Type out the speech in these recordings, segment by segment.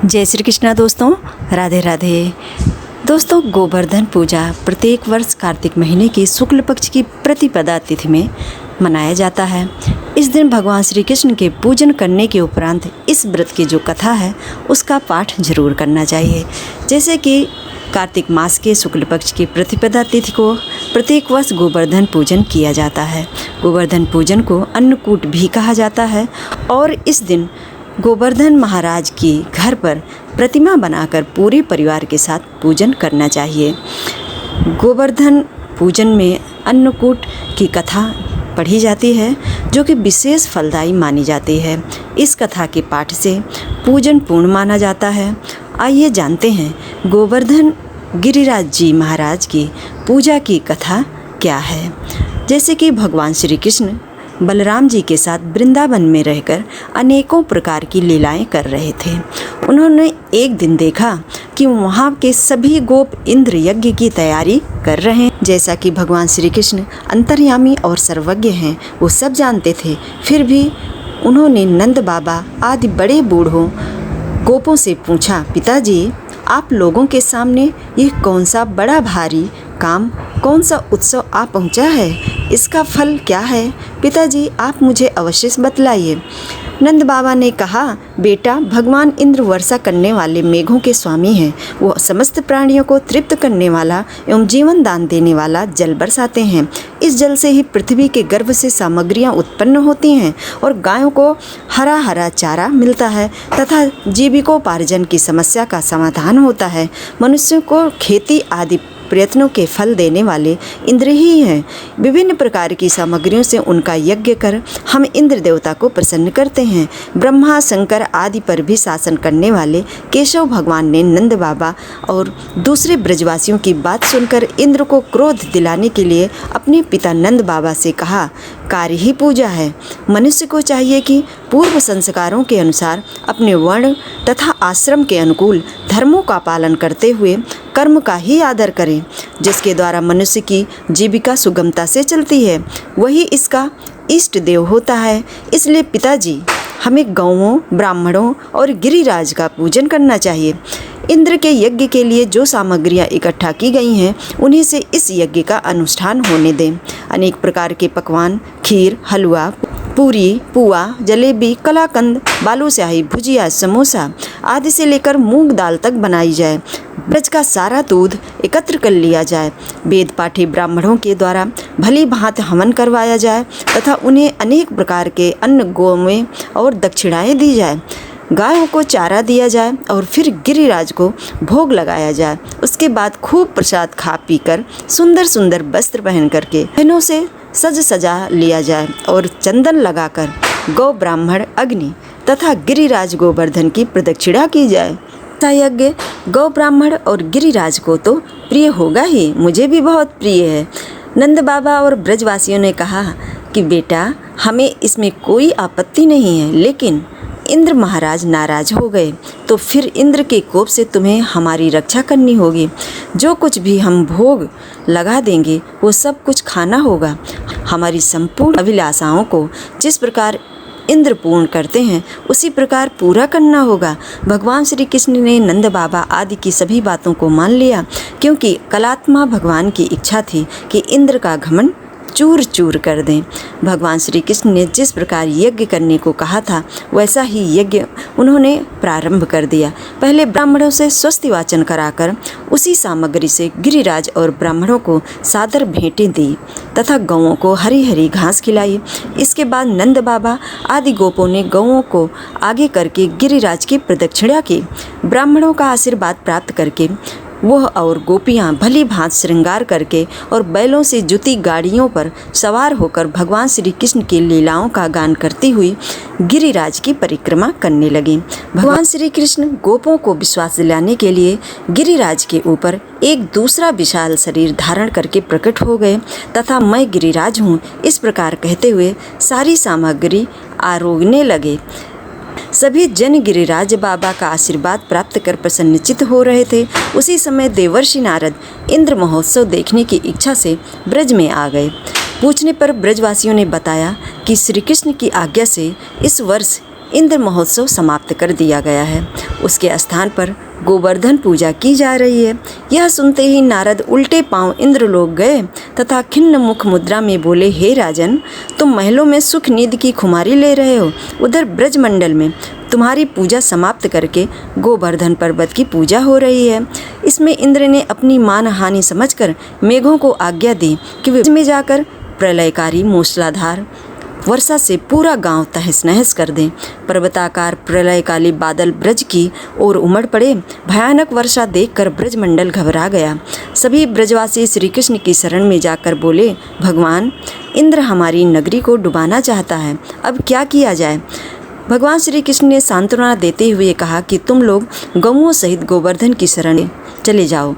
जय श्री कृष्णा दोस्तों, राधे राधे। दोस्तों, गोवर्धन पूजा प्रत्येक वर्ष कार्तिक महीने की शुक्ल पक्ष की प्रतिपदा तिथि में मनाया जाता है। इस दिन भगवान श्री कृष्ण के पूजन करने के उपरांत इस व्रत की जो कथा है उसका पाठ जरूर करना चाहिए। जैसे कि कार्तिक मास के शुक्ल पक्ष की प्रतिपदा तिथि को प्रत्येक वर्ष गोवर्धन पूजन किया जाता है। गोवर्धन पूजन को अन्नकूट भी कहा जाता है और इस दिन गोवर्धन महाराज की घर पर प्रतिमा बनाकर पूरे परिवार के साथ पूजन करना चाहिए। गोवर्धन पूजन में अन्नकूट की कथा पढ़ी जाती है जो कि विशेष फलदायी मानी जाती है। इस कथा के पाठ से पूजन पूर्ण माना जाता है। आइए जानते हैं गोवर्धन गिरिराज जी महाराज की पूजा की कथा क्या है। जैसे कि भगवान श्री कृष्ण बलराम जी के साथ वृंदावन में रहकर अनेकों प्रकार की लीलाएं कर रहे थे। उन्होंने एक दिन देखा कि वहाँ के सभी गोप इंद्र यज्ञ की तैयारी कर रहे हैं। जैसा कि भगवान श्री कृष्ण अंतर्यामी और सर्वज्ञ हैं, वो सब जानते थे। फिर भी उन्होंने नंद बाबा आदि बड़े बूढ़ों गोपों से पूछा, पिताजी आप लोगों के सामने ये कौन सा बड़ा भारी काम, कौन सा उत्सव आ पहुंचा है, इसका फल क्या है? पिताजी आप मुझे अवश्य बतलाइए। नंद बाबा ने कहा, बेटा भगवान इंद्र वर्षा करने वाले मेघों के स्वामी हैं। वो समस्त प्राणियों को तृप्त करने वाला एवं जीवन दान देने वाला जल बरसाते हैं। इस जल से ही पृथ्वी के गर्भ से सामग्रियां उत्पन्न होती हैं और गायों को हरा हरा चारा मिलता है तथा जीविकोपार्जन की समस्या का समाधान होता है। मनुष्यों को खेती आदि प्रयत्नों के फल देने वाले इंद्र ही हैं। विभिन्न प्रकार की सामग्रियों से उनका यज्ञ कर हम इंद्र देवता को प्रसन्न करते हैं। ब्रह्मा शंकर आदि पर भी शासन करने वाले केशव भगवान ने नंद बाबा और दूसरे ब्रजवासियों की बात सुनकर इंद्र को क्रोध दिलाने के लिए अपने पिता नंद बाबा से कहा, कार्य ही पूजा है। मनुष्य को चाहिए कि पूर्व संस्कारों के अनुसार अपने वर्ण तथा आश्रम के अनुकूल धर्मों का पालन करते हुए कर्म का ही आदर करें। जिसके द्वारा मनुष्य की जीविका सुगमता से चलती है, वही इसका इष्ट देव होता है। इसलिए पिताजी हमें गौओं, ब्राह्मणों और गिरिराज का पूजन करना चाहिए। इंद्र के यज्ञ के लिए जो सामग्रियां इकट्ठा की गई हैं उन्हीं से इस यज्ञ का अनुष्ठान होने दें। अनेक प्रकार के पकवान, खीर, हलवा, पूरी, पुआ, जलेबी, कलाकंद, बालूशाही, भुजिया, समोसा आदि से लेकर मूंग दाल तक बनाई जाए। ब्रज का सारा दूध एकत्र कर लिया जाए। वेद पाठी ब्राह्मणों के द्वारा भली भांति हवन करवाया जाए तथा उन्हें अनेक प्रकार के अन्न गोमें और दक्षिणाएं दी जाए। गायों को चारा दिया जाए और फिर गिरिराज को भोग लगाया जाए। उसके बाद खूब प्रसाद खा पी कर सुंदर सुंदर वस्त्र पहन करके बहनों से सज सजा लिया जाए और चंदन लगाकर गौ, ब्राह्मण, अग्नि तथा गिरिराज गोवर्धन की प्रदक्षिणा की जाए। यज्ञ गौ, ब्राह्मण और गिरिराज को तो प्रिय होगा ही, मुझे भी बहुत प्रिय है। नंद बाबा और ब्रजवासियों ने कहा कि बेटा हमें इसमें कोई आपत्ति नहीं है, लेकिन इंद्र महाराज नाराज हो गए तो फिर इंद्र के कोप से तुम्हें हमारी रक्षा करनी होगी। जो कुछ भी हम भोग लगा देंगे वो सब कुछ खाना होगा। हमारी संपूर्ण अभिलाषाओं को जिस प्रकार इंद्र पूर्ण करते हैं उसी प्रकार पूरा करना होगा। भगवान श्री कृष्ण ने नंद बाबा आदि की सभी बातों को मान लिया, क्योंकि कलात्मा भगवान की इच्छा थी कि इंद्र का घमंड चूर चूर कर दें। भगवान श्री कृष्ण ने जिस प्रकार यज्ञ करने को कहा था वैसा ही यज्ञ उन्होंने प्रारंभ कर दिया। पहले ब्राह्मणों से स्वस्ति वाचन कराकर उसी सामग्री से गिरिराज और ब्राह्मणों को सादर भेंटें दी तथा गौओं को हरी हरी घास खिलाई। इसके बाद नंद बाबा आदि गोपों ने गौओं को आगे करके गिरिराज की प्रदक्षिणा की। ब्राह्मणों का आशीर्वाद प्राप्त करके वह और गोपियाँ भली भांत श्रृंगार करके और बैलों से जुती गाड़ियों पर सवार होकर भगवान श्री कृष्ण की लीलाओं का गान करती हुई गिरिराज की परिक्रमा करने लगी। भगवान श्री कृष्ण गोपों को विश्वास दिलाने के लिए गिरिराज के ऊपर एक दूसरा विशाल शरीर धारण करके प्रकट हो गए तथा मैं गिरिराज हूँ इस प्रकार कहते हुए सारी सामग्री आरोगने लगे। सभी जन गिरिराज बाबा का आशीर्वाद प्राप्त कर प्रसन्नचित्त हो रहे थे। उसी समय देवर्षि नारद इंद्र महोत्सव देखने की इच्छा से ब्रज में आ गए। पूछने पर ब्रजवासियों ने बताया कि श्री कृष्ण की आज्ञा से इस वर्ष इंद्र महोत्सव समाप्त कर दिया गया है। उसके स्थान पर गोवर्धन पूजा की जा रही है। यह सुनते ही नारद उल्टे पांव इंद्रलोक गए तथा खिन्न मुख मुद्रा में बोले, हे राजन, तुम महलों में सुख नींद की खुमारी ले रहे हो, उधर ब्रजमंडल में तुम्हारी पूजा समाप्त करके गोवर्धन पर्वत की पूजा हो रही है। इसमें इंद्र ने अपनी मान हानि समझकर मेघों को आज्ञा दी कि वे में जाकर प्रलयकारी मूसलाधार वर्षा से पूरा गांव तहस नहस कर दें। पर्वताकार प्रलयकाली बादल ब्रज की ओर उमड़ पड़े। भयानक वर्षा देखकर ब्रजमंडल घबरा गया। सभी ब्रजवासी श्री कृष्ण की शरण में जाकर बोले, भगवान, इंद्र हमारी नगरी को डुबाना चाहता है, अब क्या किया जाए। भगवान श्री कृष्ण ने सांत्वना देते हुए कहा कि तुम लोग गौओं सहित गोवर्धन की शरण में चले जाओ,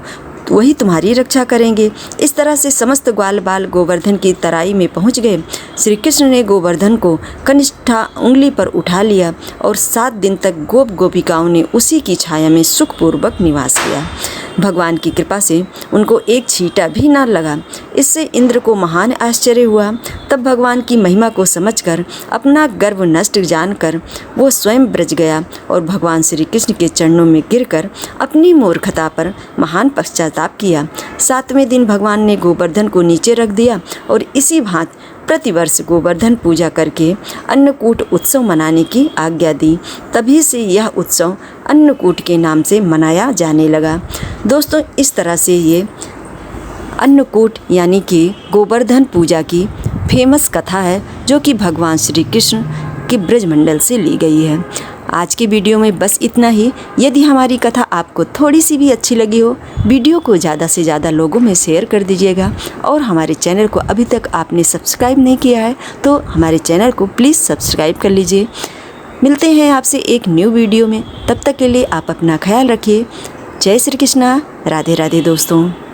वही तुम्हारी रक्षा करेंगे। इस तरह से समस्त ग्वाल बाल गोवर्धन की तराई में पहुंच गए। श्री कृष्ण ने गोवर्धन को कनिष्ठा उंगली पर उठा लिया और 7 दिन तक गोप गोपिकाओं ने उसी की छाया में सुखपूर्वक निवास किया। भगवान की कृपा से उनको एक छींटा भी न लगा। इससे इंद्र को महान आश्चर्य हुआ। तब भगवान की महिमा को समझकर अपना गर्व नष्ट जानकर वो स्वयं ब्रज गया और भगवान श्री कृष्ण के चरणों में गिरकर अपनी मूर्खता पर महान पश्चाताप किया। 7वें दिन भगवान ने गोवर्धन को नीचे रख दिया और इसी भांति प्रतिवर्ष गोवर्धन पूजा करके अन्नकूट उत्सव मनाने की आज्ञा दी। तभी से यह उत्सव अन्नकूट के नाम से मनाया जाने लगा। दोस्तों, इस तरह से ये अन्नकूट यानी कि गोवर्धन पूजा की फेमस कथा है, जो कि भगवान श्री कृष्ण के ब्रजमंडल से ली गई है। आज की वीडियो में बस इतना ही। यदि हमारी कथा आपको थोड़ी सी भी अच्छी लगी हो, वीडियो को ज़्यादा से ज़्यादा लोगों में शेयर कर दीजिएगा और हमारे चैनल को अभी तक आपने सब्सक्राइब नहीं किया है तो हमारे चैनल को प्लीज़ सब्सक्राइब कर लीजिए। मिलते हैं आपसे एक न्यू वीडियो में, तब तक के लिए आप अपना ख्याल रखिए। जय श्री कृष्णा, राधे राधे दोस्तों।